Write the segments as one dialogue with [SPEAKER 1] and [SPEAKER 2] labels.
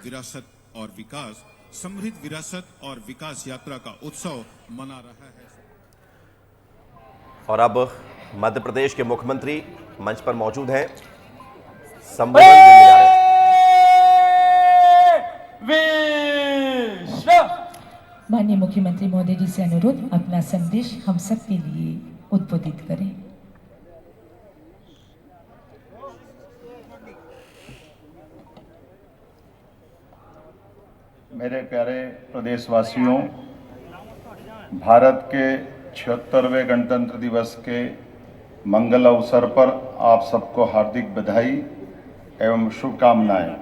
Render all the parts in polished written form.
[SPEAKER 1] विरासत और विकास समृद्ध विरासत और विकास यात्रा का उत्सव मना रहा है।
[SPEAKER 2] और अब मध्य प्रदेश के मुख्यमंत्री मंच पर मौजूद हैं, संबोधन देने जा रहे हैं।
[SPEAKER 3] माननीय मुख्यमंत्री महोदय जी से अनुरोध अपना संदेश हम सब के लिए उद्बोधित करें।
[SPEAKER 4] मेरे प्यारे प्रदेशवासियों, भारत के 76वें गणतंत्र दिवस के मंगल अवसर पर आप सबको हार्दिक बधाई एवं शुभकामनाएं।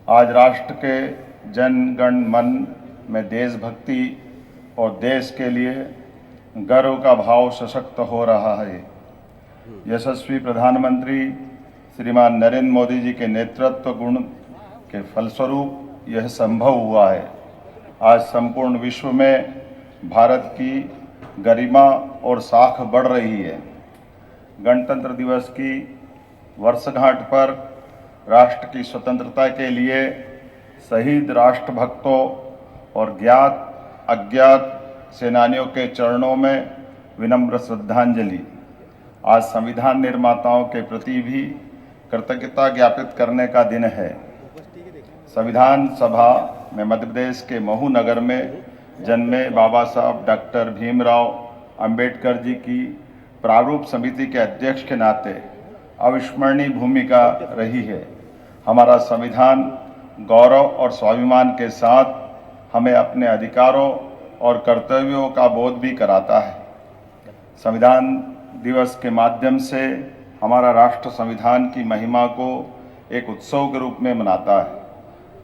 [SPEAKER 4] आज राष्ट्र के जन गण मन में देशभक्ति और देश के लिए गर्व का भाव सशक्त हो रहा है। यशस्वी प्रधानमंत्री श्रीमान नरेंद्र मोदी जी के नेतृत्व गुण के फलस्वरूप यह संभव हुआ है। आज संपूर्ण विश्व में भारत की गरिमा और साख बढ़ रही है। गणतंत्र दिवस की वर्षगांठ पर राष्ट्र की स्वतंत्रता के लिए शहीद राष्ट्रभक्तों और ज्ञात अज्ञात सेनानियों के चरणों में विनम्र श्रद्धांजलि। आज संविधान निर्माताओं के प्रति भी कृतज्ञता ज्ञापित करने का दिन है। संविधान सभा में मध्य प्रदेश के महू नगर में जन्मे बाबा साहब डॉक्टर भीमराव अंबेडकर जी की प्रारूप समिति के अध्यक्ष के नाते अविस्मरणीय भूमिका रही है। हमारा संविधान गौरव और स्वाभिमान के साथ हमें अपने अधिकारों और कर्तव्यों का बोध भी कराता है। संविधान दिवस के माध्यम से हमारा राष्ट्र संविधान की महिमा को एक उत्सव के रूप में मनाता है।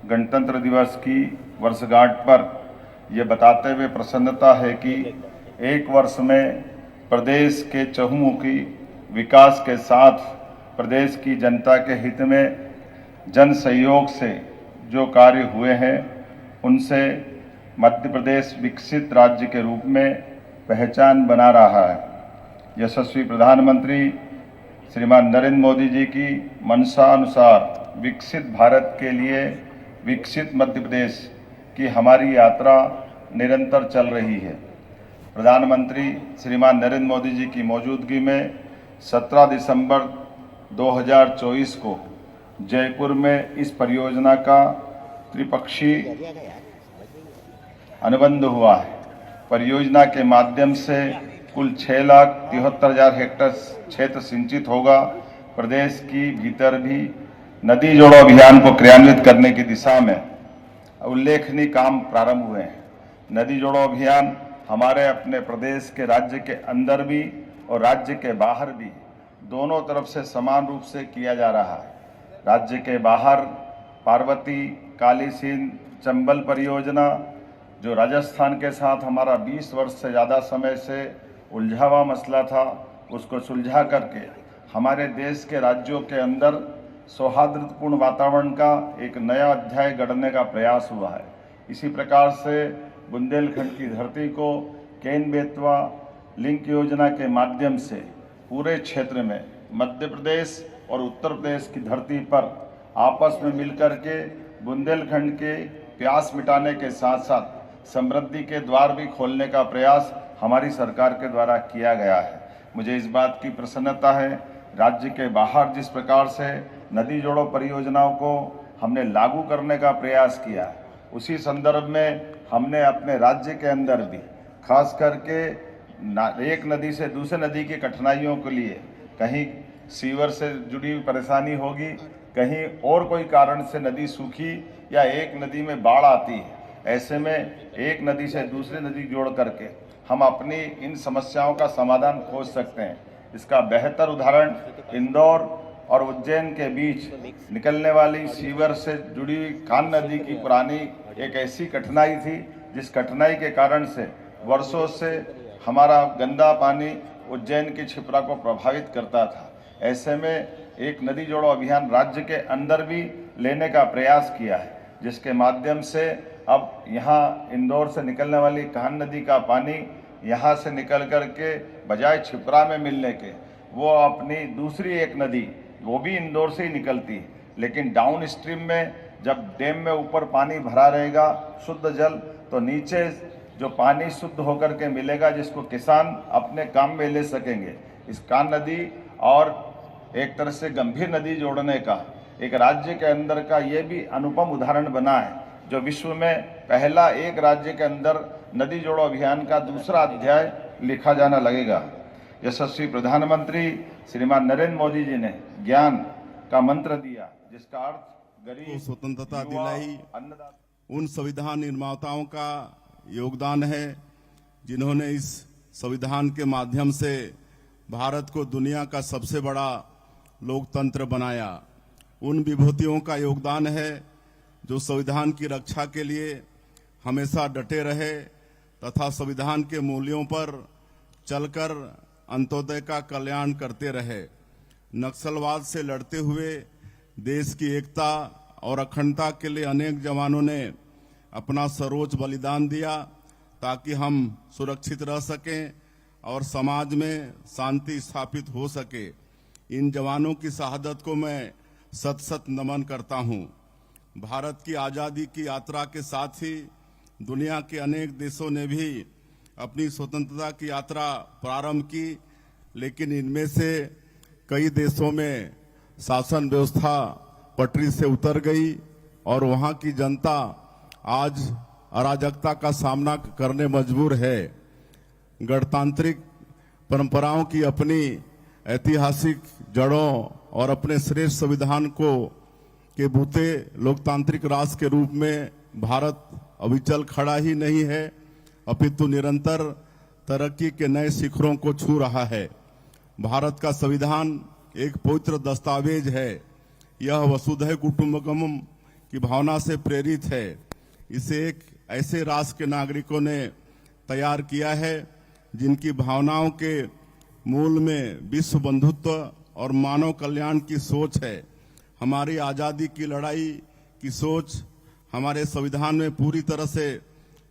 [SPEAKER 4] गणतंत्र दिवस की वर्षगांठ पर यह बताते हुए प्रसन्नता है कि एक वर्ष में प्रदेश के चहुमुखी विकास के साथ प्रदेश की जनता के हित में जन सहयोग से जो कार्य हुए हैं, उनसे मध्य प्रदेश विकसित राज्य के रूप में पहचान बना रहा है। यशस्वी प्रधानमंत्री श्रीमान नरेंद्र मोदी जी की मंशा अनुसार विकसित भारत के लिए विकसित मध्य प्रदेश की हमारी यात्रा निरंतर चल रही है। प्रधानमंत्री श्रीमान नरेंद्र मोदी जी की मौजूदगी में 17 दिसंबर 2024 को जयपुर में इस परियोजना का त्रिपक्षीय अनुबंध हुआ है। परियोजना के माध्यम से कुल 6,73,000 हेक्टेयर क्षेत्र सिंचित होगा। प्रदेश की भीतर भी नदी जोड़ो अभियान को क्रियान्वित करने की दिशा में उल्लेखनीय काम प्रारंभ हुए हैं। नदी जोड़ो अभियान हमारे अपने प्रदेश के राज्य के अंदर भी और राज्य के बाहर भी दोनों तरफ से समान रूप से किया जा रहा है। राज्य के बाहर पार्वती, काली सिंध, चंबल परियोजना जो राजस्थान के साथ हमारा 20 वर्ष से ज़्यादा समय से उलझा हुआ मसला था, उसको सुलझा करके हमारे देश के राज्यों के अंदर सौहार्दपूर्ण वातावरण का एक नया अध्याय गढ़ने का प्रयास हुआ है। इसी प्रकार से बुंदेलखंड की धरती को केन बेतवा लिंक योजना के माध्यम से पूरे क्षेत्र में मध्य प्रदेश और उत्तर प्रदेश की धरती पर आपस में मिलकर के बुंदेलखंड के प्यास मिटाने के साथ साथ समृद्धि के द्वार भी खोलने का प्रयास हमारी सरकार के द्वारा किया गया है। मुझे इस बात की प्रसन्नता है, राज्य के बाहर जिस प्रकार से नदी जोड़ो परियोजनाओं को हमने लागू करने का प्रयास किया है, उसी संदर्भ में हमने अपने राज्य के अंदर भी खास करके एक नदी से दूसरे नदी की कठिनाइयों के लिए कहीं सीवर से जुड़ी हुई परेशानी होगी, कहीं और कोई कारण से नदी सूखी या एक नदी में बाढ़ आती है, ऐसे में एक नदी से दूसरी नदी जोड़ करके हम अपनी इन समस्याओं का समाधान खोज सकते हैं। इसका बेहतर उदाहरण इंदौर और उज्जैन के बीच निकलने वाली सीवर से जुड़ी हुई कान नदी की पुरानी एक ऐसी कठिनाई थी, जिस कठिनाई के कारण से वर्षों से हमारा गंदा पानी उज्जैन की क्षिप्रा को प्रभावित करता था। ऐसे में एक नदी जोड़ो अभियान राज्य के अंदर भी लेने का प्रयास किया है, जिसके माध्यम से अब यहाँ इंदौर से निकलने वाली कान नदी का पानी यहाँ से निकल कर के बजाय क्षिप्रा में मिलने के वो अपनी दूसरी एक नदी वो भी इंदौर से ही निकलती है, लेकिन डाउन स्ट्रीम में जब डैम में ऊपर पानी भरा रहेगा शुद्ध जल, तो नीचे जो पानी शुद्ध होकर के मिलेगा जिसको किसान अपने काम में ले सकेंगे। इस कान नदी और एक तरह से गंभीर नदी जोड़ने का एक राज्य के अंदर का ये भी अनुपम उदाहरण बना है, जो विश्व में पहला एक राज्य के अंदर नदी जोड़ो अभियान का दूसरा अध्याय लिखा जाना लगेगा। यशस्वी प्रधानमंत्री श्रीमान नरेंद्र मोदी जी ने ज्ञान का मंत्र दिया, जिसका अर्थ
[SPEAKER 5] को
[SPEAKER 4] गरीब,
[SPEAKER 5] स्वतंत्रता
[SPEAKER 4] युवा,
[SPEAKER 5] दिलाई
[SPEAKER 4] अन्नदाता।
[SPEAKER 5] उन संविधान निर्माताओं का योगदान है जिन्होंने इस संविधान के माध्यम से भारत को दुनिया का सबसे बड़ा लोकतंत्र बनाया। उन विभूतियों का योगदान है जो संविधान की रक्षा के लिए हमेशा डटे रहे तथा संविधान के मूल्यों पर चलकर अंत्योदय का कल्याण करते रहे। नक्सलवाद से लड़ते हुए देश की एकता और अखंडता के लिए अनेक जवानों ने अपना सर्वोच्च बलिदान दिया ताकि हम सुरक्षित रह सकें और समाज में शांति स्थापित हो सके। इन जवानों की शहादत को मैं सत सत नमन करता हूं। भारत की आज़ादी की यात्रा के साथ ही दुनिया के अनेक देशों ने भी अपनी स्वतंत्रता की यात्रा प्रारंभ की, लेकिन इनमें से कई देशों में शासन व्यवस्था पटरी से उतर गई और वहां की जनता आज अराजकता का सामना करने मजबूर है। गणतांत्रिक परंपराओं की अपनी ऐतिहासिक जड़ों और अपने श्रेष्ठ संविधान को के बूते लोकतांत्रिक राष्ट्र के रूप में भारत अविचल खड़ा ही नहीं है, अपितु निरंतर तरक्की के नए शिखरों को छू रहा है। भारत का संविधान एक पवित्र दस्तावेज है। यह वसुधैव कुटुंबकम की भावना से प्रेरित है। इसे एक ऐसे राष्ट्र के नागरिकों ने तैयार किया है जिनकी भावनाओं के मूल में विश्व बंधुत्व और मानव कल्याण की सोच है। हमारी आज़ादी की लड़ाई की सोच हमारे संविधान में पूरी तरह से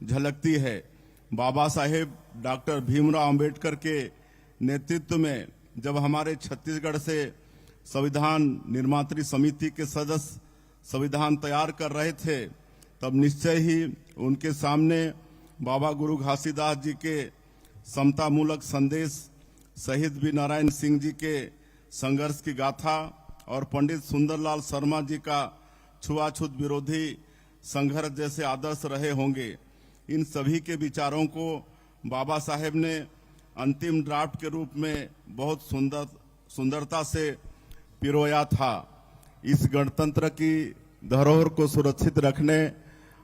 [SPEAKER 5] झलकती है। बाबा साहेब डॉक्टर भीमराव अंबेडकर के नेतृत्व में जब हमारे छत्तीसगढ़ से संविधान निर्मात्री समिति के सदस्य संविधान तैयार कर रहे थे, तब निश्चय ही उनके सामने बाबा गुरु घासीदास जी के समतामूलक संदेश, शहीद वी नारायण सिंह जी के संघर्ष की गाथा और पंडित सुंदरलाल शर्मा जी का छुआछूत विरोधी संघर्ष जैसे आदर्श रहे होंगे। इन सभी के विचारों को बाबा साहेब ने अंतिम ड्राफ्ट के रूप में बहुत सुंदरता से पिरोया था। इस गणतंत्र की धरोहर को सुरक्षित रखने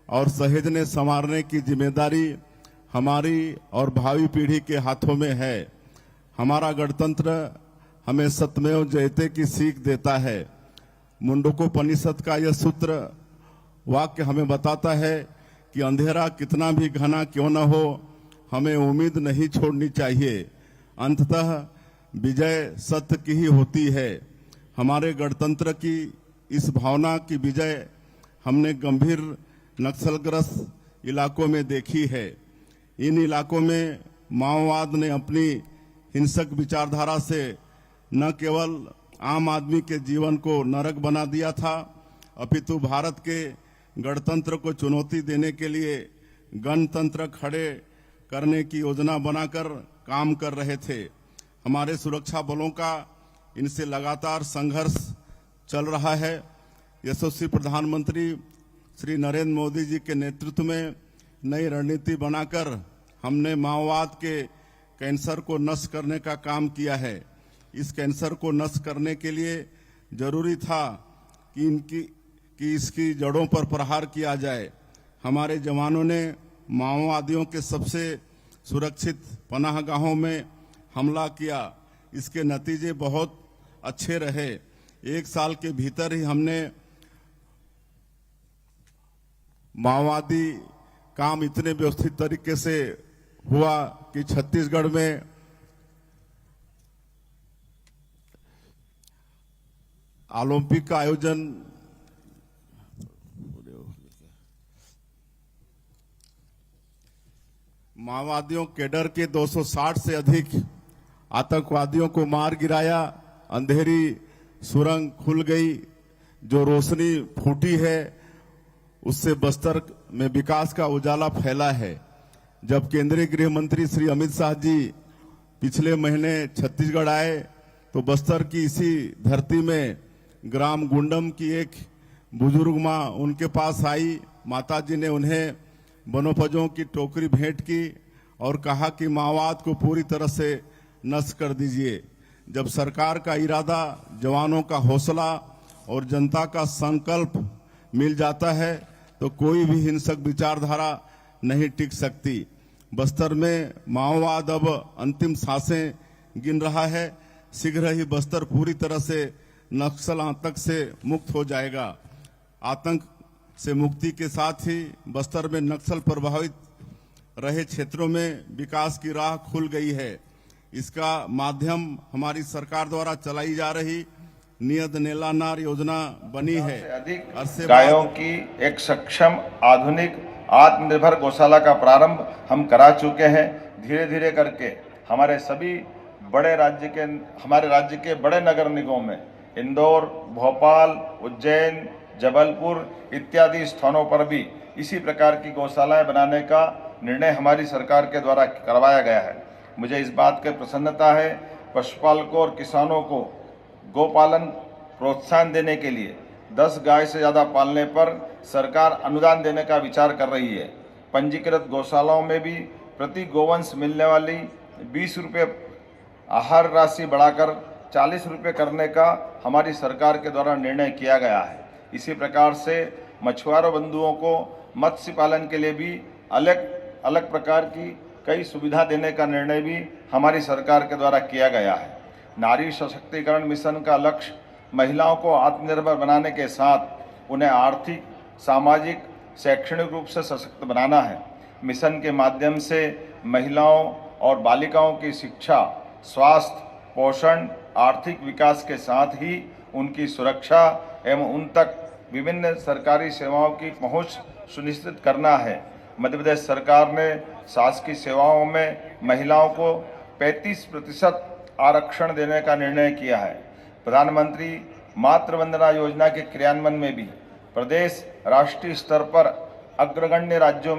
[SPEAKER 5] और सहेजने संवारने की जिम्मेदारी हमारी और भावी पीढ़ी के हाथों में है। हमारा गणतंत्र हमें सत्यमेव जयते की सीख देता है। मुंडकोपनिषद का यह सूत्र वाक्य हमें बताता है कि अंधेरा कितना भी घना क्यों न हो, हमें उम्मीद नहीं छोड़नी चाहिए। अंततः विजय सत्य की ही होती है। हमारे गणतंत्र की इस भावना की विजय हमने गंभीर नक्सलग्रस्त इलाकों में देखी है। इन इलाकों में माओवाद ने अपनी हिंसक विचारधारा से न केवल आम आदमी के जीवन को नरक बना दिया था, अपितु भारत के गणतंत्र को चुनौती देने के लिए गणतंत्र खड़े करने की योजना बनाकर काम कर रहे थे। हमारे सुरक्षा बलों का इनसे लगातार संघर्ष चल रहा है। यशस्वी प्रधानमंत्री श्री नरेंद्र मोदी जी के नेतृत्व में नई रणनीति बनाकर हमने माओवाद के कैंसर को नष्ट करने का काम किया है। इस कैंसर को नष्ट करने के लिए जरूरी था कि इसकी जड़ों पर प्रहार किया जाए। हमारे जवानों ने माओवादियों के सबसे सुरक्षित पनाहगाहों में हमला किया। इसके नतीजे बहुत अच्छे रहे। 1 साल के भीतर ही हमने माओवादी काम इतने व्यवस्थित तरीके से हुआ कि छत्तीसगढ़ में ओलंपिक का आयोजन माओवादियों के डर के 260 से अधिक आतंकवादियों को मार गिराया। अंधेरी सुरंग खुल गई, जो रोशनी फूटी है उससे बस्तर में विकास का उजाला फैला है। जब केंद्रीय गृह मंत्री श्री अमित शाह जी पिछले महीने छत्तीसगढ़ आए तो बस्तर की इसी धरती में ग्राम गुंडम की एक बुजुर्ग माँ उनके पास आई। माताजी ने उन्हें वनोपजों की टोकरी भेंट की और कहा कि माओवाद को पूरी तरह से नष्ट कर दीजिए। जब सरकार का इरादा, जवानों का हौसला और जनता का संकल्प मिल जाता है तो कोई भी हिंसक विचारधारा नहीं टिक सकती। बस्तर में माओवाद अब अंतिम सांसें गिन रहा है। शीघ्र ही बस्तर पूरी तरह से नक्सल आतंक से मुक्त हो जाएगा। आतंक से मुक्ति के साथ ही बस्तर में नक्सल प्रभावित रहे क्षेत्रों में विकास की राह खुल गई है। इसका माध्यम हमारी सरकार द्वारा चलाई जा रही नियत नेलानार योजना बनी है।
[SPEAKER 4] अधिक गायों की एक सक्षम, आधुनिक, आत्मनिर्भर गौशाला का प्रारंभ हम करा चुके हैं। धीरे धीरे करके हमारे राज्य के बड़े नगर निगमों में इंदौर, भोपाल, उज्जैन, जबलपुर इत्यादि स्थानों पर भी इसी प्रकार की गौशालाएं बनाने का निर्णय हमारी सरकार के द्वारा करवाया गया है। मुझे इस बात की प्रसन्नता है, पशुपालकों और किसानों को गोपालन प्रोत्साहन देने के लिए 10 गाय से ज़्यादा पालने पर सरकार अनुदान देने का विचार कर रही है। पंजीकृत गौशालाओं में भी प्रति गोवंश मिलने वाली 20 रुपये आहार राशि बढ़ाकर 40 रुपये करने का हमारी सरकार के द्वारा निर्णय किया गया है। इसी प्रकार से मछुआरों बंधुओं को मत्स्य पालन के लिए भी अलग अलग प्रकार की कई सुविधा देने का निर्णय भी हमारी सरकार के द्वारा किया गया है। नारी सशक्तिकरण मिशन का लक्ष्य महिलाओं को आत्मनिर्भर बनाने के साथ उन्हें आर्थिक, सामाजिक, शैक्षणिक रूप से सशक्त बनाना है। मिशन के माध्यम से महिलाओं और बालिकाओं की शिक्षा, स्वास्थ्य, पोषण, आर्थिक विकास के साथ ही उनकी सुरक्षा एवं उन तक विभिन्न सरकारी सेवाओं की पहुंच सुनिश्चित करना है। मध्य प्रदेश सरकार ने शासकीय सेवाओं में महिलाओं को 35% आरक्षण देने का निर्णय किया है। प्रधानमंत्री मातृ वंदना योजना के क्रियान्वयन में भी प्रदेश राष्ट्रीय स्तर पर अग्रगण्य राज्य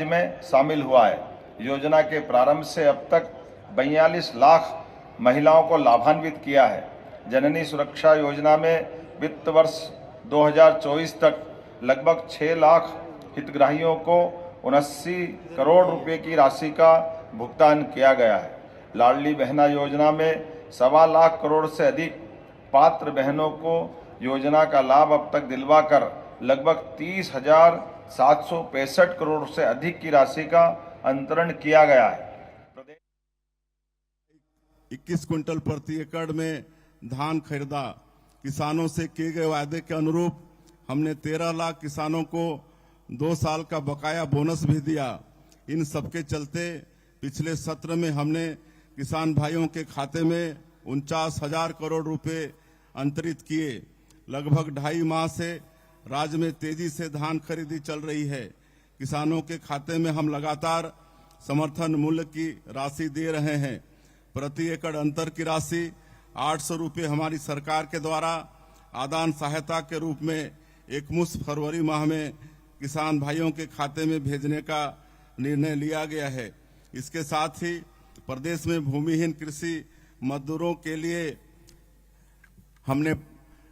[SPEAKER 4] में शामिल हुआ है। योजना के प्रारंभ से अब तक 42 लाख महिलाओं को लाभान्वित किया है। जननी सुरक्षा योजना में वित्त वर्ष 2024 तक लगभग 6 लाख हितग्राहियों को 79 करोड़ रुपए की राशि का भुगतान किया गया है। लाडली बहना योजना में 1.25 लाख करोड़ से अधिक पात्र बहनों को योजना का लाभ अब तक दिलवाकर लगभग 30,765 करोड़ से अधिक की राशि का अंतरण किया गया है।
[SPEAKER 5] 21 क्विंटल प्रति एकड़ में धान खरीदा। किसानों से किए गए वायदे के अनुरूप हमने 13 लाख किसानों को 2 साल का बकाया बोनस भी दिया। इन सबके चलते पिछले सत्र में हमने किसान भाइयों के खाते में 49,000 करोड़ रुपए अंतरित किए। लगभग 2.5 माह से राज्य में तेजी से धान खरीदी चल रही है। किसानों के खाते में हम लगातार समर्थन मूल्य की राशि दे रहे हैं। प्रति एकड़ अंतर की राशि 800 रुपये हमारी सरकार के द्वारा आदान सहायता के रूप में एकमुश्त फरवरी माह में किसान भाइयों के खाते में भेजने का निर्णय लिया गया है। इसके साथ ही प्रदेश में भूमिहीन कृषि मजदूरों के लिए हमने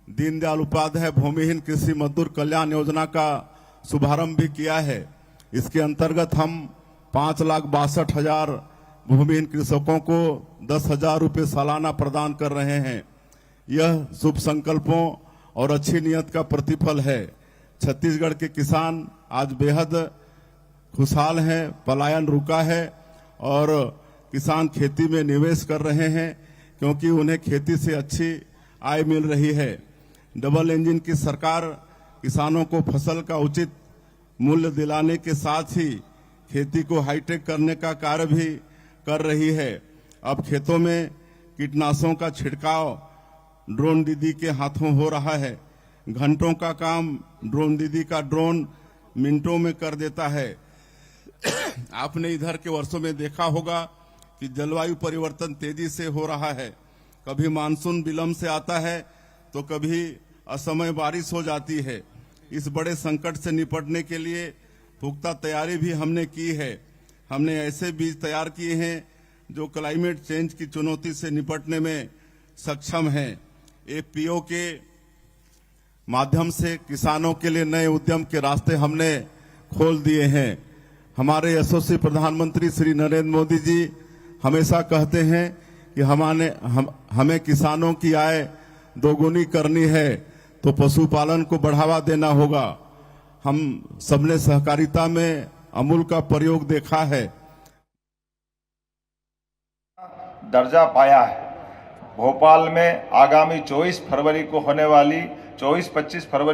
[SPEAKER 5] दीनदयाल उपाध्याय भूमिहीन कृषि मजदूर कल्याण योजना का शुभारंभ भी किया है। इसके अंतर्गत हम 5,62,000 भूमिहीन कृषकों को 10,000 रुपये सालाना प्रदान कर रहे हैं। यह शुभ संकल्पों और अच्छी नियत का प्रतिफल है। छत्तीसगढ़ के किसान आज बेहद खुशहाल हैं, पलायन रुका है और किसान खेती में निवेश कर रहे हैं क्योंकि उन्हें खेती से अच्छी आय मिल रही है। डबल इंजन की सरकार किसानों को फसल का उचित मूल्य दिलाने के साथ ही खेती को हाईटेक करने का कार्य भी कर रही है। अब खेतों में कीटनाशकों का छिड़काव ड्रोन दीदी के हाथों हो रहा है। घंटों का काम ड्रोन दीदी का ड्रोन मिनटों में कर देता है। आपने इधर के वर्षों में देखा होगा कि जलवायु परिवर्तन तेजी से हो रहा है। कभी मानसून विलंब से आता है तो कभी असमय बारिश हो जाती है। इस बड़े संकट से निपटने के लिए पुख्ता तैयारी भी हमने की है। हमने ऐसे बीज तैयार किए हैं जो क्लाइमेट चेंज की चुनौती से निपटने में सक्षम हैं। एपीओ के माध्यम से किसानों के लिए नए उद्यम के रास्ते हमने खोल दिए हैं। हमारे यशस्वी प्रधानमंत्री श्री नरेंद्र मोदी जी हमेशा कहते हैं कि हमें किसानों की आय दोगुनी करनी है तो पशुपालन को बढ़ावा देना होगा। हम सबने सहकारिता में अमूल का प्रयोग देखा है।
[SPEAKER 4] दर्जा पाया है। भोपाल में आगामी 24-25 फरवरी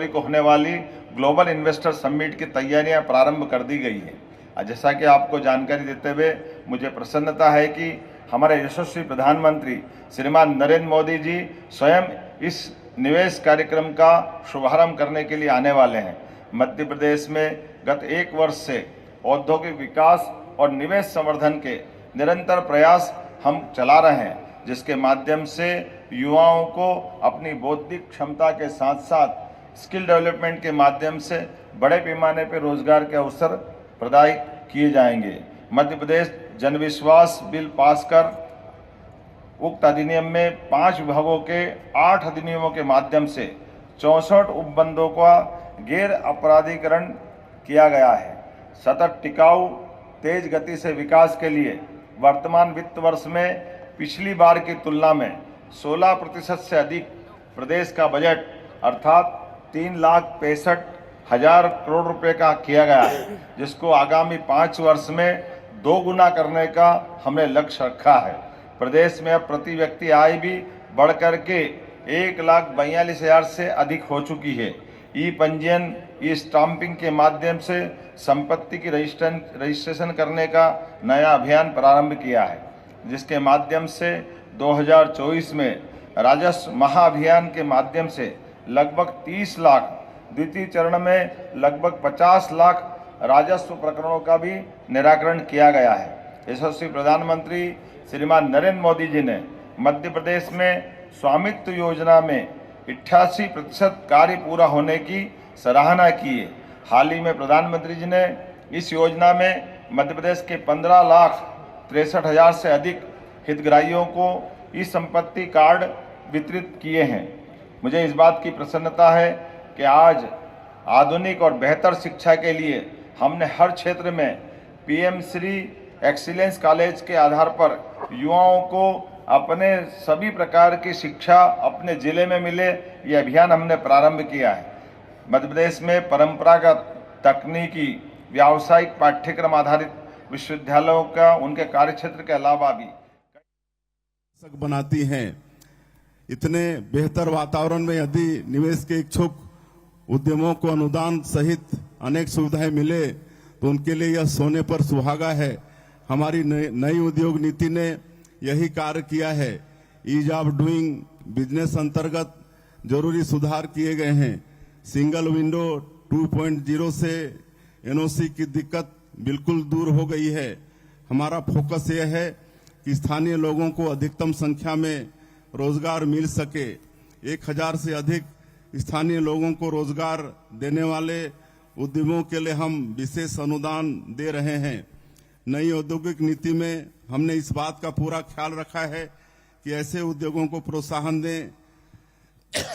[SPEAKER 4] को होने वाली ग्लोबल इन्वेस्टर समिट की तैयारियां प्रारंभ कर दी गई है। जैसा कि आपको जानकारी देते हुए मुझे प्रसन्नता है कि हमारे यशस्वी प्रधानमंत्री श्रीमान नरेंद्र मोदी जी स्वयं इस निवेश कार्यक्रम का शुभारंभ करने के लिए आने वाले हैं। मध्य प्रदेश में गत 1 वर्ष से औद्योगिक विकास और निवेश संवर्धन के निरंतर प्रयास हम चला रहे हैं, जिसके माध्यम से युवाओं को अपनी बौद्धिक क्षमता के साथ साथ स्किल डेवलपमेंट के माध्यम से बड़े पैमाने पर रोजगार के अवसर प्रदान किए जाएंगे। मध्य प्रदेश जन विश्वास बिल पास कर उक्त अधिनियम में 5 विभागों के 8 अधिनियमों के माध्यम से 64 उपबंधों का गैर अपराधीकरण किया गया है। सतत टिकाऊ तेज गति से विकास के लिए वर्तमान वित्त वर्ष में पिछली बार की तुलना में 16% से अधिक प्रदेश का बजट अर्थात 3,65,000 करोड़ रुपए का किया गया है, जिसको आगामी 5 वर्ष में 2 गुना करने का हमने लक्ष्य रखा है। प्रदेश में अब प्रति व्यक्ति आय भी बढ़कर के 1,42,000 से अधिक हो चुकी है। ई पंजीयन, ई स्टाम्पिंग के माध्यम से संपत्ति की रजिस्ट्रेशन करने का नया अभियान प्रारंभ किया है, जिसके माध्यम से 2024 में राजस्व महाअभियान के माध्यम से लगभग 30 लाख, द्वितीय चरण में लगभग 50 लाख राजस्व प्रकरणों का भी निराकरण किया गया है। यशस्वी प्रधानमंत्री श्रीमान नरेंद्र मोदी जी ने मध्य प्रदेश में स्वामित्व योजना में 88% कार्य पूरा होने की सराहना की है। हाल ही में प्रधानमंत्री जी ने इस योजना में मध्य प्रदेश के 15,63,000 से अधिक हितग्राहियों को ई संपत्ति कार्ड वितरित किए हैं। मुझे इस बात की प्रसन्नता है कि आज आधुनिक और बेहतर शिक्षा के लिए हमने हर क्षेत्र में पीएम श्री एक्सीलेंस कॉलेज के आधार पर युवाओं को अपने सभी प्रकार की शिक्षा अपने जिले में मिले, ये अभियान हमने प्रारंभ किया है। मध्य प्रदेश में परंपरागत तकनीकी व्यावसायिक पाठ्यक्रम आधारित विश्वविद्यालयों का उनके कार्यक्षेत्र के अलावा भी
[SPEAKER 5] बनाती हैं। इतने बेहतर वातावरण में यदि निवेश के इच्छुक उद्यमों को अनुदान सहित अनेक सुविधाएं मिले तो उनके लिए यह सोने पर सुहागा है। हमारी नई उद्योग नीति ने यही कार्य किया है। ईज ऑफ डूइंग बिजनेस अंतर्गत जरूरी सुधार किए गए हैं। सिंगल विंडो 2.0 से एनओसी की दिक्कत बिल्कुल दूर हो गई है। हमारा फोकस यह है कि स्थानीय लोगों को अधिकतम संख्या में रोजगार मिल सके। 1,000 से अधिक स्थानीय लोगों को रोजगार देने वाले उद्यमों के लिए हम विशेष अनुदान दे रहे हैं। नई औद्योगिक नीति में हमने इस बात का पूरा ख्याल रखा है कि ऐसे उद्योगों को प्रोत्साहन दें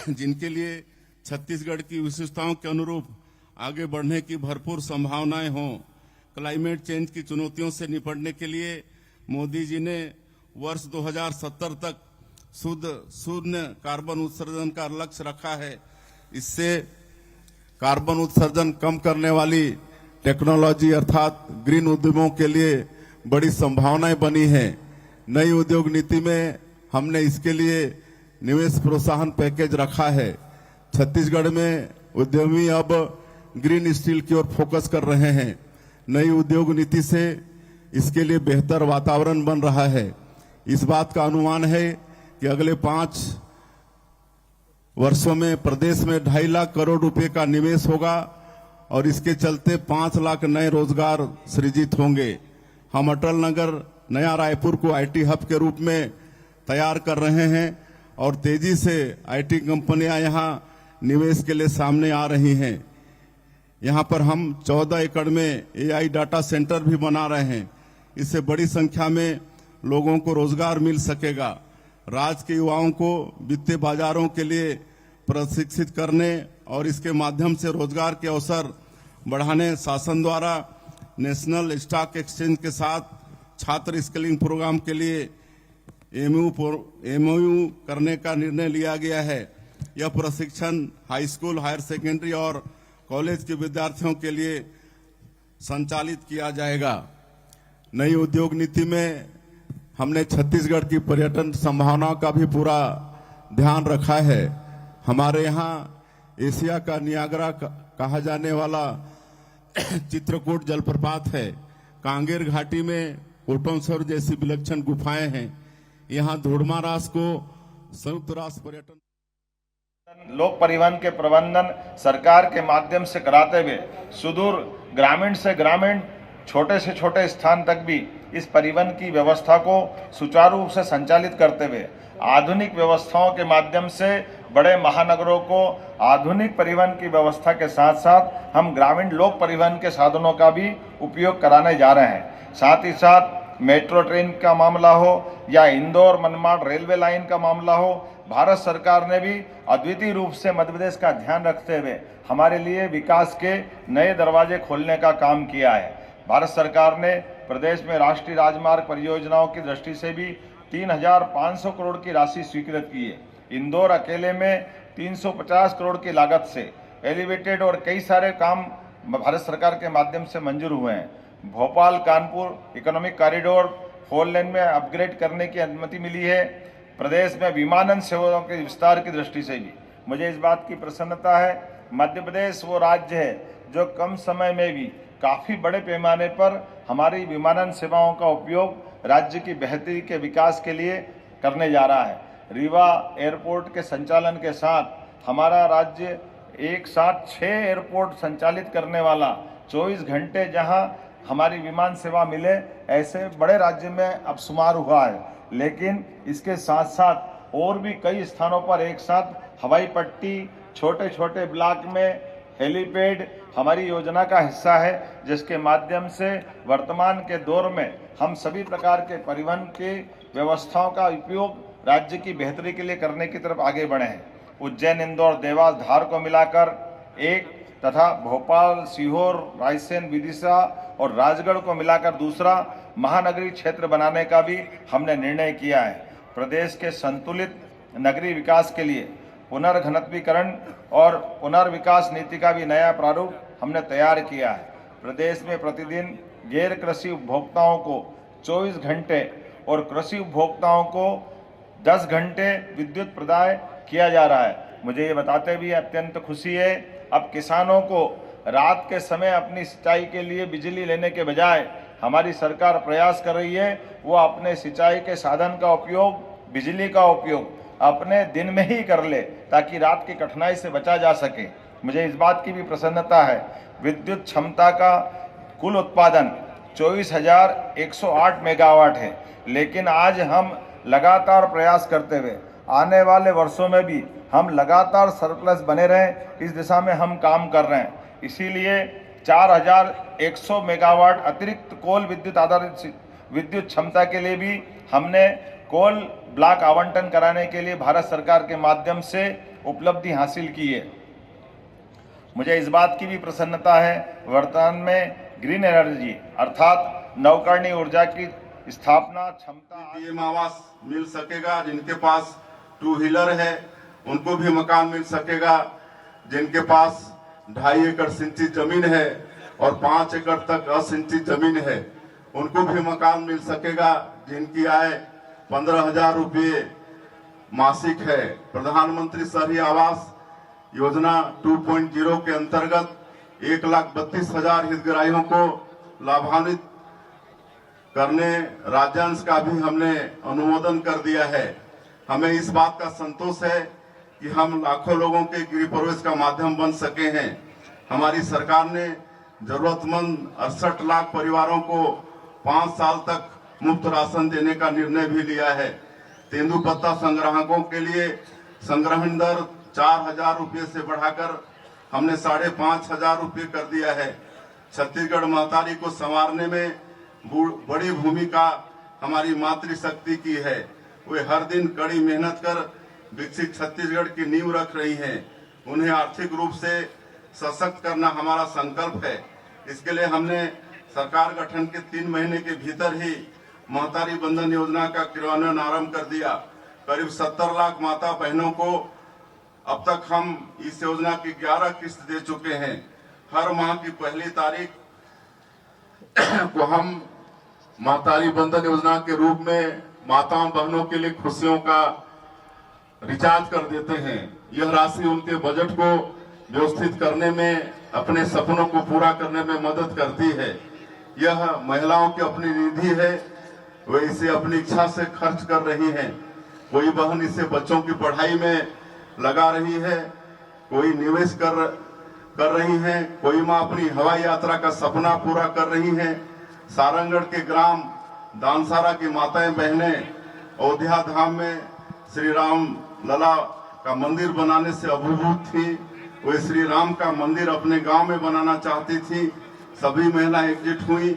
[SPEAKER 5] जिनके लिए छत्तीसगढ़ की विशेषताओं के अनुरूप आगे बढ़ने की भरपूर संभावनाएं हों। क्लाइमेट चेंज की चुनौतियों से निपटने के लिए मोदी जी ने वर्ष 2070 तक शून्य कार्बन उत्सर्जन का लक्ष्य रखा है। इससे कार्बन उत्सर्जन कम करने वाली टेक्नोलॉजी अर्थात ग्रीन उद्यमों के लिए बड़ी संभावनाएं बनी हैं। नई उद्योग नीति में हमने इसके लिए निवेश प्रोत्साहन पैकेज रखा है। छत्तीसगढ़ में उद्यमी अब ग्रीन स्टील की ओर फोकस कर रहे हैं। नई उद्योग नीति से इसके लिए बेहतर वातावरण बन रहा है। इस बात का अनुमान है कि अगले 5 वर्षों में प्रदेश में 2.5 लाख करोड़ रुपए का निवेश होगा और इसके चलते 5 लाख नए रोजगार सृजित होंगे। हम अटल नगर नया रायपुर को आईटी हब के रूप में तैयार कर रहे हैं और तेजी से आईटी कंपनियां यहां निवेश के लिए सामने आ रही हैं। यहाँ पर हम 14 एकड़ में AI डाटा सेंटर भी बना रहे हैं। इससे बड़ी संख्या में लोगों को रोजगार मिल सकेगा। राज्य के युवाओं को वित्तीय बाजारों के लिए प्रशिक्षित करने और इसके माध्यम से रोजगार के अवसर बढ़ाने शासन द्वारा नेशनल स्टॉक एक्सचेंज के साथ छात्र स्किलिंग प्रोग्राम के लिए MOU करने का निर्णय लिया गया है। यह प्रशिक्षण हाई स्कूल, हायर सेकेंडरी और कॉलेज के विद्यार्थियों के लिए संचालित किया जाएगा। नई उद्योग नीति में हमने छत्तीसगढ़ की पर्यटन संभावनाओं का भी पूरा ध्यान रखा है। हमारे यहाँ एशिया का नियाग्रा कहा जाने वाला चित्रकूट जलप्रपात है। कांगेर घाटी में कोटोंसर जैसी विलक्षण गुफाएं हैं। यहाँ धूड़मारास को संयुक्त राष्ट्र पर्यटन
[SPEAKER 4] लोक परिवहन के प्रबंधन सरकार के माध्यम से कराते हुए सुदूर ग्रामीण से ग्रामीण, छोटे से छोटे स्थान तक भी इस परिवहन की व्यवस्था को सुचारू रूप से संचालित करते हुए आधुनिक व्यवस्थाओं के माध्यम से बड़े महानगरों को आधुनिक परिवहन की व्यवस्था के साथ साथ हम ग्रामीण लोक परिवहन के साधनों का भी उपयोग कराने जा रहे हैं। साथ ही साथ मेट्रो ट्रेन का मामला हो या इंदौर मनमाड़ रेलवे लाइन का मामला हो, भारत सरकार ने भी अद्वितीय रूप से मध्य प्रदेश का ध्यान रखते हुए हमारे लिए विकास के नए दरवाजे खोलने का काम किया है। भारत सरकार ने प्रदेश में राष्ट्रीय राजमार्ग परियोजनाओं की दृष्टि से भी 3,500 करोड़ की राशि स्वीकृत की है। इंदौर अकेले में 350 करोड़ की लागत से एलिवेटेड और कई सारे काम भारत सरकार के माध्यम से मंजूर हुए हैं। भोपाल कानपुर इकोनॉमिक कॉरिडोर 4 लेन में अपग्रेड करने की अनुमति मिली है। प्रदेश में विमानन सेवाओं के विस्तार की दृष्टि से भी मुझे इस बात की प्रसन्नता है। मध्य प्रदेश वो राज्य है जो कम समय में भी काफ़ी बड़े पैमाने पर हमारी विमानन सेवाओं का उपयोग राज्य की बेहतरी के विकास के लिए करने जा रहा है। रीवा एयरपोर्ट के संचालन के साथ हमारा राज्य एक साथ 6 एयरपोर्ट संचालित करने वाला 24 घंटे जहां हमारी विमान सेवा मिले, ऐसे बड़े राज्य में अब शुमार हुआ है। लेकिन इसके साथ साथ और भी कई स्थानों पर एक साथ हवाई पट्टी, छोटे छोटे ब्लॉक में हेलीपैड हमारी योजना का हिस्सा है, जिसके माध्यम से वर्तमान के दौर में हम सभी प्रकार के परिवहन की व्यवस्थाओं का उपयोग राज्य की बेहतरी के लिए करने की तरफ आगे बढ़े हैं। उज्जैन, इंदौर, देवास, धार को मिलाकर एक तथा भोपाल, सीहोर, रायसेन, विदिशा और राजगढ़ को मिलाकर दूसरा महानगरीय क्षेत्र बनाने का भी हमने निर्णय किया है। प्रदेश के संतुलित नगरीय विकास के लिए पुनर्घनत्वीकरण और पुनर्विकास नीति का भी नया प्रारूप हमने तैयार किया है। प्रदेश में प्रतिदिन गैर कृषि उपभोक्ताओं को 24 घंटे और कृषि उपभोक्ताओं को 10 घंटे विद्युत प्रदाय किया जा रहा है। मुझे ये बताते भी अत्यंत खुशी है, अब किसानों को रात के समय अपनी सिंचाई के लिए बिजली लेने के बजाय हमारी सरकार प्रयास कर रही है वो अपने सिंचाई के साधन का उपयोग, बिजली का उपयोग अपने दिन में ही कर ले, ताकि रात की कठिनाई से बचा जा सके। मुझे इस बात की भी प्रसन्नता है, विद्युत क्षमता का कुल उत्पादन 24,108 मेगावाट है। लेकिन आज हम लगातार प्रयास करते हुए आने वाले वर्षों में भी हम लगातार सरप्लस बने रहें, इस दिशा में हम काम कर रहे हैं। इसीलिए 4,100 मेगावाट अतिरिक्त कोल विद्युत आधारित विद्युत क्षमता के लिए भी हमने कोल ब्लॉक आवंटन कराने के लिए भारत सरकार के माध्यम से उपलब्धि हासिल की है। मुझे इस बात की भी प्रसन्नता है, वर्तमान में ग्रीन एनर्जी अर्थात नवकरणीय ऊर्जा की स्थापना क्षमता
[SPEAKER 5] पीएम आवास मिल सकेगा। जिनके पास 2 व्हीलर है उनको भी मकान मिल सकेगा। जिनके पास 2.5 एकड़ सिंचित जमीन है और 5 एकड़ तक असिंचित जमीन है उनको भी मकान मिल सकेगा। जिनकी आय 15,000 रुपये मासिक है। प्रधानमंत्री शहरी आवास योजना 2.0 के अंतर्गत 1,32,000 हितग्राहियों को लाभान्वित करने राज्यांश का भी हमने अनुमोदन कर दिया है। हमें इस बात का संतोष है कि हम लाखों लोगों के गृह प्रवेश का माध्यम बन सके हैं। हमारी सरकार ने जरूरतमंद 68 लाख परिवारों को 5 साल तक मुफ्त राशन देने का निर्णय भी लिया है। तेंदुपत्ता संग्राहकों के लिए संग्रहण दर 4,000 रुपये से बढ़ाकर हमने 5,500 रुपये कर दिया है। छत्तीसगढ़ महतारी को संवारने में बड़ी भूमिका हमारी मातृशक्ति की है। वे हर दिन कड़ी मेहनत कर विकसित छत्तीसगढ़ की नींव रख रही हैं। उन्हें आर्थिक रूप से सशक्त करना हमारा संकल्प है। इसके लिए हमने सरकार गठन के 3 महीने के भीतर ही महतारी बंधन योजना का क्रियान्वयन आरंभ कर दिया। करीब 70 लाख माता बहनों को अब तक हम इस योजना की 11 किस्त दे चुके हैं। हर माह की पहली तारीख को हम महतारी बंधन योजना के रूप में माताओं बहनों के लिए खुशियों का रिचार्ज कर देते हैं। यह राशि उनके बजट को व्यवस्थित करने में, अपने सपनों को पूरा करने में मदद करती है। यह महिलाओं की अपनी निधि है, वे इसे अपनी इच्छा से खर्च कर रही हैं। कोई बहन इसे बच्चों की पढ़ाई में लगा रही है, कोई निवेश कर रही है, कोई माँ अपनी हवाई यात्रा का सपना पूरा कर रही है। सारंगढ़ के ग्राम दानसारा की माताएं बहनें अयोध्या धाम में श्री राम लला का मंदिर बनाने से अभिभूत थी। वे श्री राम का मंदिर अपने गांव में बनाना चाहती थी। सभी महिलाएं एकजुट हुई।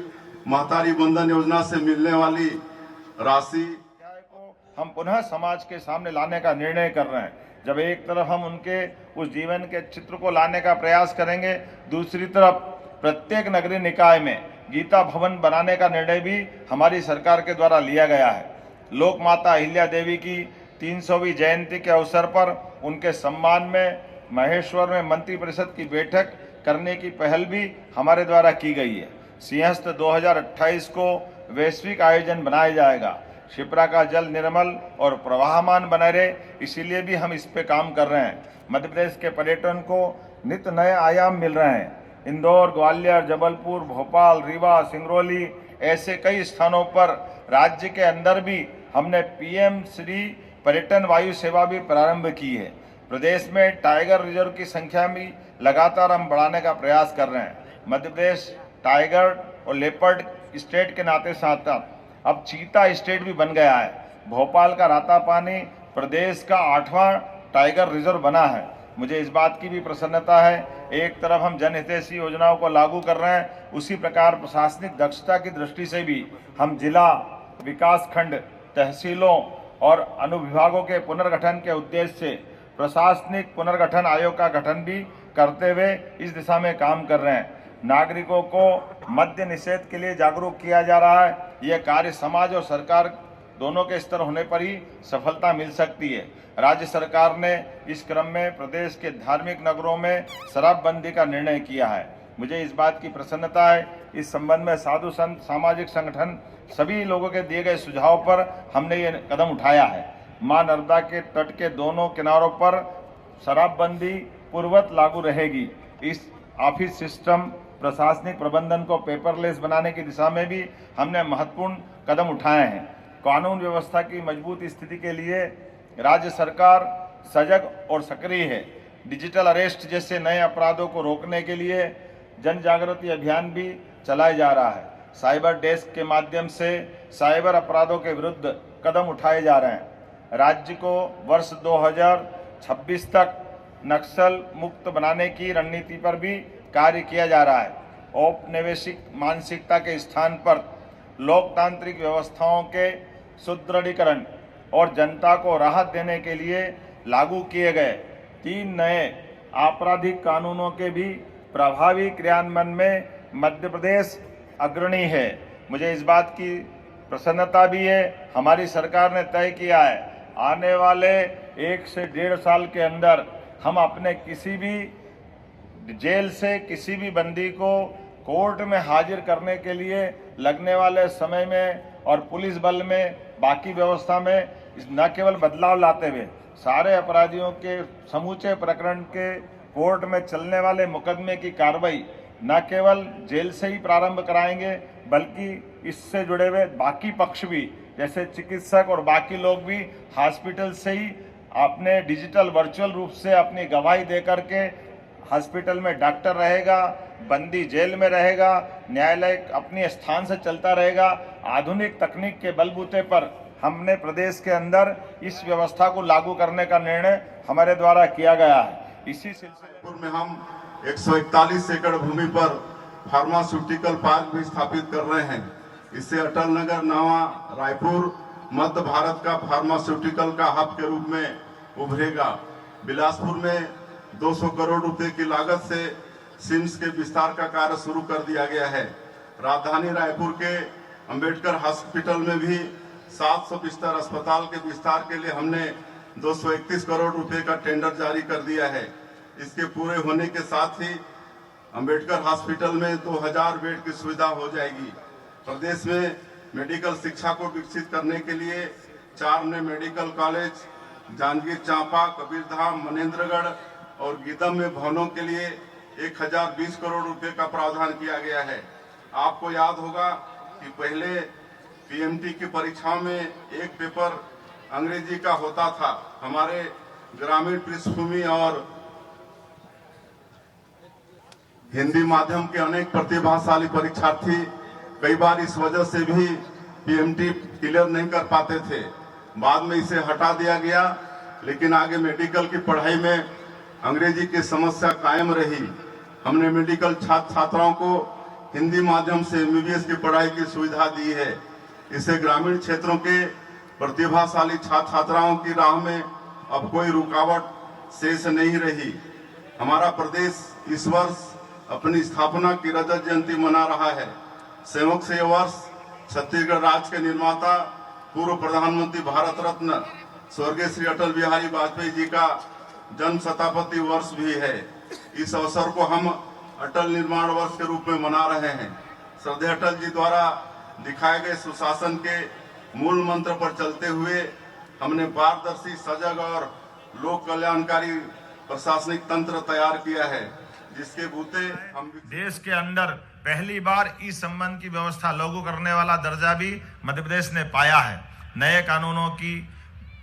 [SPEAKER 5] महतारी बंधन योजना से मिलने वाली राशि
[SPEAKER 6] को हम पुनः समाज के सामने लाने का निर्णय कर रहे हैं। जब एक तरफ हम उनके उस जीवन के चित्र को लाने का प्रयास करेंगे, दूसरी तरफ प्रत्येक नगरीय निकाय में गीता भवन बनाने का निर्णय भी हमारी सरकार के द्वारा लिया गया है। लोक माता अहिल्या देवी की 300वीं जयंती के अवसर पर उनके सम्मान में महेश्वर में मंत्रिपरिषद की बैठक करने की पहल भी हमारे द्वारा की गई है। सिंहस्थ 2028 को वैश्विक आयोजन बनाया जाएगा। शिप्रा का जल निर्मल और प्रवाहमान बना रहे, इसीलिए भी हम इस पे काम कर रहे हैं। मध्य प्रदेश के पर्यटन को नित्य नए आयाम मिल रहे हैं। इंदौर, ग्वालियर, जबलपुर, भोपाल, रीवा, सिंगरौली ऐसे कई स्थानों पर राज्य के अंदर भी हमने पीएम श्री पर्यटन वायु सेवा भी प्रारंभ की है। प्रदेश में टाइगर रिजर्व की संख्या भी लगातार हम बढ़ाने का प्रयास कर रहे हैं। मध्य प्रदेश टाइगर और लेपर्ड स्टेट के नाते साथ अब चीता स्टेट भी बन गया है। भोपाल का रातापानी प्रदेश का 8वां टाइगर रिजर्व बना है। मुझे इस बात की भी प्रसन्नता है, एक तरफ हम जनहितैषी योजनाओं को लागू कर रहे हैं, उसी प्रकार प्रशासनिक दक्षता की दृष्टि से भी हम जिला, विकास खंड, तहसीलों और अनुविभागों के पुनर्गठन के उद्देश्य से प्रशासनिक पुनर्गठन आयोग का गठन भी करते हुए इस दिशा में काम कर रहे हैं। नागरिकों को मद्य निषेध के लिए जागरूक किया जा रहा है। यह कार्य समाज और सरकार दोनों के स्तर होने पर ही सफलता मिल सकती है। राज्य सरकार ने इस क्रम में प्रदेश के धार्मिक नगरों में शराबबंदी का निर्णय किया है। मुझे इस बात की प्रसन्नता है, इस संबंध में साधु संत, सामाजिक संगठन सभी लोगों के दिए गए सुझाव पर हमने ये कदम उठाया है। मां नर्मदा के तट के दोनों किनारों पर शराबबंदी पूर्ववत लागू रहेगी। इस ऑफिस सिस्टम प्रशासनिक प्रबंधन को पेपरलेस बनाने की दिशा में भी हमने महत्वपूर्ण कदम उठाए हैं। कानून व्यवस्था की मजबूत स्थिति के लिए राज्य सरकार सजग और सक्रिय है। डिजिटल अरेस्ट जैसे नए अपराधों को रोकने के लिए जन जागृति अभियान भी चलाया जा रहा है। साइबर डेस्क के माध्यम से साइबर अपराधों के विरुद्ध कदम उठाए जा रहे हैं। राज्य को वर्ष 2026 तक नक्सल मुक्त बनाने की रणनीति पर भी कार्य किया जा रहा है। औपनिवेशिक मानसिकता के स्थान पर लोकतांत्रिक व्यवस्थाओं के सुदृढ़ीकरण और जनता को राहत देने के लिए लागू किए गए 3 नए आपराधिक कानूनों के भी प्रभावी क्रियान्वयन में मध्य प्रदेश अग्रणी है। मुझे इस बात की प्रसन्नता भी है, हमारी सरकार ने तय किया है आने वाले 1 से 1.5 साल के अंदर हम अपने किसी भी जेल से किसी भी बंदी को कोर्ट में हाजिर करने के लिए लगने वाले समय में और पुलिस बल में, बाकी व्यवस्था में न केवल बदलाव लाते हुए सारे अपराधियों के समूचे प्रकरण के कोर्ट में चलने वाले मुकदमे की कार्रवाई न केवल जेल से ही प्रारंभ कराएंगे, बल्कि इससे जुड़े हुए बाकी पक्ष भी, जैसे चिकित्सक और बाकी लोग भी हॉस्पिटल से ही अपने डिजिटल वर्चुअल रूप से अपनी गवाही दे करके हॉस्पिटल में डॉक्टर रहेगा, बंदी जेल में रहेगा, न्यायालय अपने स्थान से चलता रहेगा। आधुनिक तकनीक के बलबूते पर हमने प्रदेश के अंदर इस व्यवस्था को लागू करने का निर्णय हमारे द्वारा किया गया है। इसी सिलसिले
[SPEAKER 5] में हम 141 एकड़ भूमि पर फार्मास्यूटिकल पार्क भी स्थापित कर रहे हैं। इससे अटल नगर नवा रायपुर मध्य भारत का फार्मास्यूटिकल का हब के रूप में उभरेगा। बिलासपुर में 200 करोड़ रुपए की लागत से सिम्स के विस्तार का कार्य शुरू कर दिया गया है। राजधानी रायपुर के अंबेडकर हॉस्पिटल में भी 700 बिस्तर अस्पताल के विस्तार के लिए हमने 231 करोड़ रुपए का टेंडर जारी कर दिया है। इसके पूरे होने के साथ ही अंबेडकर हॉस्पिटल में 2000 बेड की सुविधा हो जाएगी। प्रदेश में मेडिकल शिक्षा को विकसित करने के लिए 4 नए मेडिकल कॉलेज जांजगीर चांपा, कबीरधाम, मनेन्द्रगढ़ और गीदम में भवनों के लिए 1020 करोड़ रुपए का प्रावधान किया गया है। आपको याद होगा कि पहले पीएमटी की परीक्षाओं में एक पेपर अंग्रेजी का होता था। हमारे ग्रामीण पृष्ठभूमि और हिंदी माध्यम के अनेक प्रतिभाशाली परीक्षार्थी कई बार इस वजह से भी पीएमटी क्लियर नहीं कर पाते थे। बाद में इसे हटा दिया गया, लेकिन आगे मेडिकल की पढ़ाई में अंग्रेजी की समस्या कायम रही। हमने मेडिकल छात्र छात्राओं को हिंदी माध्यम से एमबीबीएस की पढ़ाई की सुविधा दी है। इससे ग्रामीण क्षेत्रों के प्रतिभाशाली छात्र छात्राओं की राह में अब कोई रुकावट शेष नहीं रही। हमारा प्रदेश इस वर्ष अपनी स्थापना की रजत जयंती मना रहा है। संयोग से यह वर्ष छत्तीसगढ़ राज्य के निर्माता पूर्व प्रधानमंत्री भारत रत्न स्वर्गीय श्री अटल बिहारी वाजपेयी जी का जन्म शताब्दी वर्ष भी है। इस अवसर को हम अटल निर्माण वर्ष के रूप में मना रहे हैं। श्रद्धेय अटल जी द्वारा दिखाए गए सुशासन के मूल मंत्र पर चलते हुए हमने पारदर्शी, सजग और लोक कल्याणकारी प्रशासनिक तंत्र तैयार किया है, जिसके बूते हम
[SPEAKER 6] देश के अंदर पहली बार इस संबंध की व्यवस्था लागू करने वाला दर्जा भी मध्य प्रदेश ने पाया है। नए कानूनों की,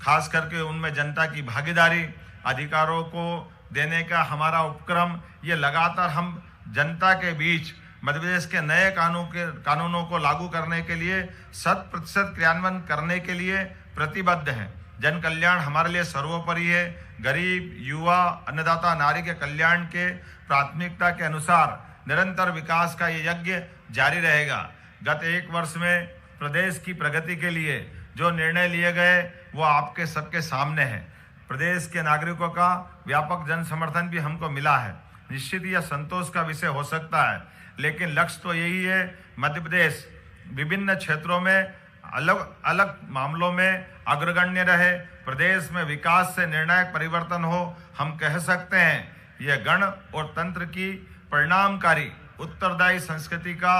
[SPEAKER 6] खास करके उनमें जनता की भागीदारी, अधिकारों को देने का हमारा उपक्रम, ये लगातार हम जनता के बीच मध्य प्रदेश के नए कानूनों को लागू करने के लिए 100% क्रियान्वयन करने के लिए प्रतिबद्ध हैं। जन कल्याण हमारे लिए सर्वोपरि है। गरीब, युवा, अन्नदाता, नारी के कल्याण के प्राथमिकता के अनुसार निरंतर विकास का ये यज्ञ जारी रहेगा। गत 1 वर्ष में प्रदेश की प्रगति के लिए जो निर्णय लिए गए वो आपके सबके सामने है। प्रदेश के नागरिकों का व्यापक जन समर्थन भी हमको मिला है। निश्चित यह संतोष का विषय हो सकता है, लेकिन लक्ष्य तो यही है, मध्य प्रदेश विभिन्न क्षेत्रों में अलग अलग मामलों में अग्रगण्य रहे, प्रदेश में विकास से निर्णायक परिवर्तन हो। हम कह सकते हैं यह गण और तंत्र की परिणामकारी उत्तरदायी संस्कृति का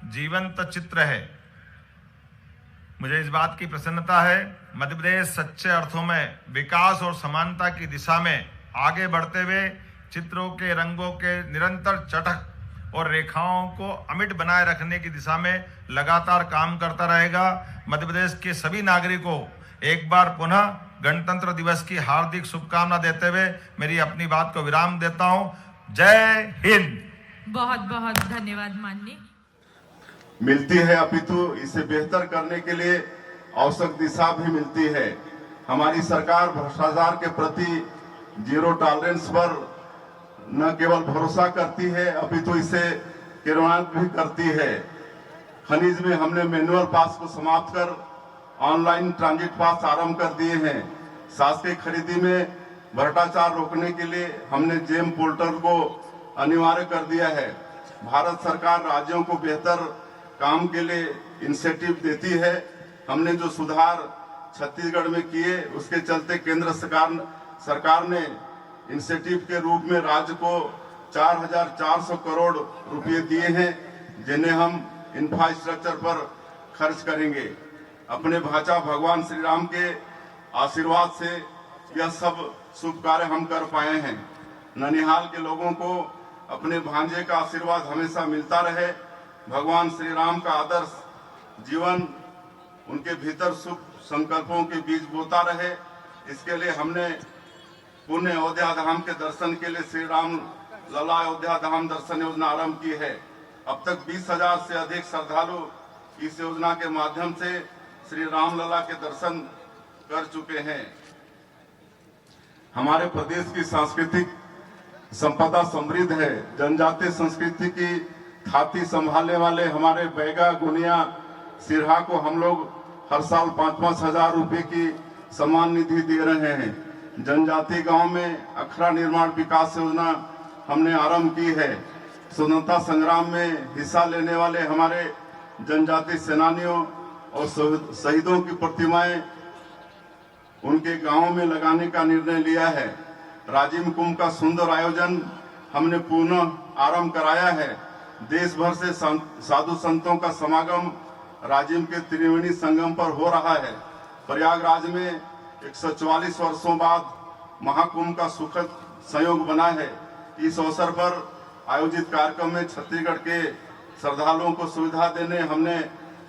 [SPEAKER 6] जीवंत चित्र है। मुझे इस बात की प्रसन्नता है, मध्य प्रदेश सच्चे अर्थों में विकास और समानता की दिशा में आगे बढ़ते हुए चित्रों के, रंगों के निरंतर चटक और रेखाओं को अमिट बनाए रखने की दिशा में लगातार काम करता रहेगा। मध्य प्रदेश के सभी नागरिकों एक बार पुनः गणतंत्र दिवस की हार्दिक शुभकामना देते हुए मेरी अपनी बात को विराम देता हूं। जय हिंद।
[SPEAKER 7] बहुत बहुत धन्यवाद माननीय।
[SPEAKER 5] मिलती है, अपितु इसे बेहतर करने के लिए आवश्यक दिशा भी मिलती है। हमारी सरकार भ्रष्टाचार के प्रति जीरो टॉलरेंस पर न केवल भरोसा करती है, अपितु इसे क्रियान्वित भी करती है। खनिज में हमने मैनुअल पास को समाप्त कर ऑनलाइन ट्रांजिट पास आरंभ कर दिए हैं। शासकीय खरीदी में भ्रष्टाचार रोकने के लिए हमने जेम पोर्टल को अनिवार्य कर दिया है। भारत सरकार राज्यों को बेहतर काम के लिए इंसेंटिव देती है। हमने जो सुधार छत्तीसगढ़ में किए, उसके चलते केंद्र सरकार ने इंसेंटिव के रूप में राज्य को 4400 करोड़ रुपए दिए हैं, जिन्हें हम इंफ्रास्ट्रक्चर पर खर्च करेंगे। अपने भाचा भगवान श्री राम के आशीर्वाद से यह सब शुभ कार्य हम कर पाए हैं। ननिहाल के लोगों को अपने भांजे का आशीर्वाद हमेशा मिलता रहे। भगवान श्री राम का आदर्श जीवन उनके भीतर शुभ संकल्पों के बीज बोता रहे। इसके लिए हमने पुण्य अयोध्या धाम के दर्शन के लिए श्री राम लला अयोध्या धाम दर्शन योजना आरंभ की है। अब तक 20,000 से अधिक श्रद्धालु इस योजना के माध्यम से श्री राम लला के दर्शन कर चुके हैं। हमारे प्रदेश की सांस्कृतिक संपदा समृद्ध है। जनजातीय संस्कृति की थाती संभालने वाले हमारे बैगा, गुनिया, सिरहा को हम लोग हर साल 5-5 हजार रुपए की सम्मान निधि दे रहे हैं। जनजातीय गांव में अखड़ा निर्माण विकास योजना हमने आरंभ की है। स्वतंत्रता संग्राम में हिस्सा लेने वाले हमारे जनजातीय सेनानियों और शहीदों की प्रतिमाएं उनके गांवों में लगाने का निर्णय लिया है। राजिम कुंभ का सुंदर आयोजन हमने पुनः आरंभ कराया है। देश भर से साधु संतों का समागम राजिम के त्रिवेणी संगम पर हो रहा है। प्रयागराज में 144 वर्षों बाद महाकुंभ का सुखद संयोग बना है। इस अवसर पर आयोजित कार्यक्रम में छत्तीसगढ़ के श्रद्धालुओं को सुविधा देने हमने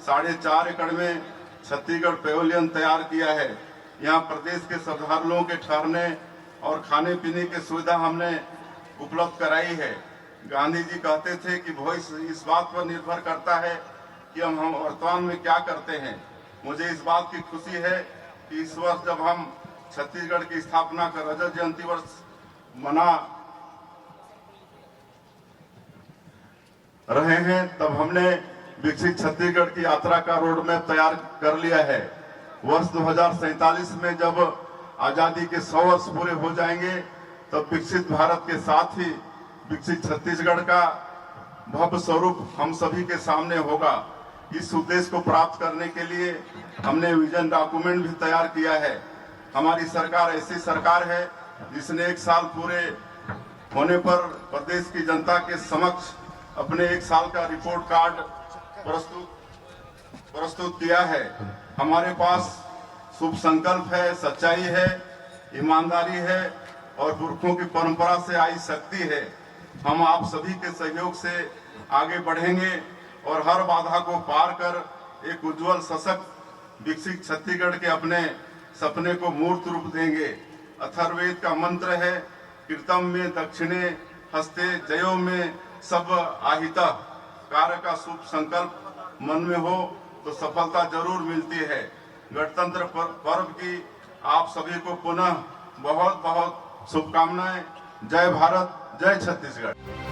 [SPEAKER 5] 4.5 एकड़ में छत्तीसगढ़ पैवेलियन तैयार किया है। यहाँ प्रदेश के श्रद्धालुओं के ठहरने और खाने पीने की सुविधा हमने उपलब्ध कराई है। गांधी जी कहते थे कि भविष्य इस बात पर निर्भर करता है कि हम वर्तमान में क्या करते हैं। मुझे इस बात की खुशी है कि इस वर्ष जब हम छत्तीसगढ़ की स्थापना का रजत जयंती वर्ष मना रहे हैं, तब हमने विकसित छत्तीसगढ़ की यात्रा का रोड मैप तैयार कर लिया है। वर्ष 2047 में जब आजादी के 100 वर्ष पूरे हो जाएंगे, तब विकसित भारत के साथ ही विकसित छत्तीसगढ़ का भव्य स्वरूप हम सभी के सामने होगा। इस उद्देश्य को प्राप्त करने के लिए हमने विजन डॉक्यूमेंट भी तैयार किया है। हमारी सरकार ऐसी सरकार है जिसने 1 साल पूरे होने पर प्रदेश की जनता के समक्ष अपने 1 साल का रिपोर्ट कार्ड प्रस्तुत किया है। हमारे पास शुभ संकल्प है, सच्चाई है, ईमानदारी है और पुरखों की परंपरा से आई शक्ति है। हम आप सभी के सहयोग से आगे बढ़ेंगे और हर बाधा को पार कर एक उज्जवल, सशक्त, विकसित छत्तीसगढ़ के अपने सपने को मूर्त रूप देंगे। अथर्ववेद का मंत्र है, कीर्तम में दक्षिणे हस्ते जयो में सब आहिता। कार्य का शुभ संकल्प मन में हो तो सफलता जरूर मिलती है। गणतंत्र पर्व की आप सभी को पुनः बहुत बहुत शुभकामनाएं। जय भारत, जय छत्तीसगढ़।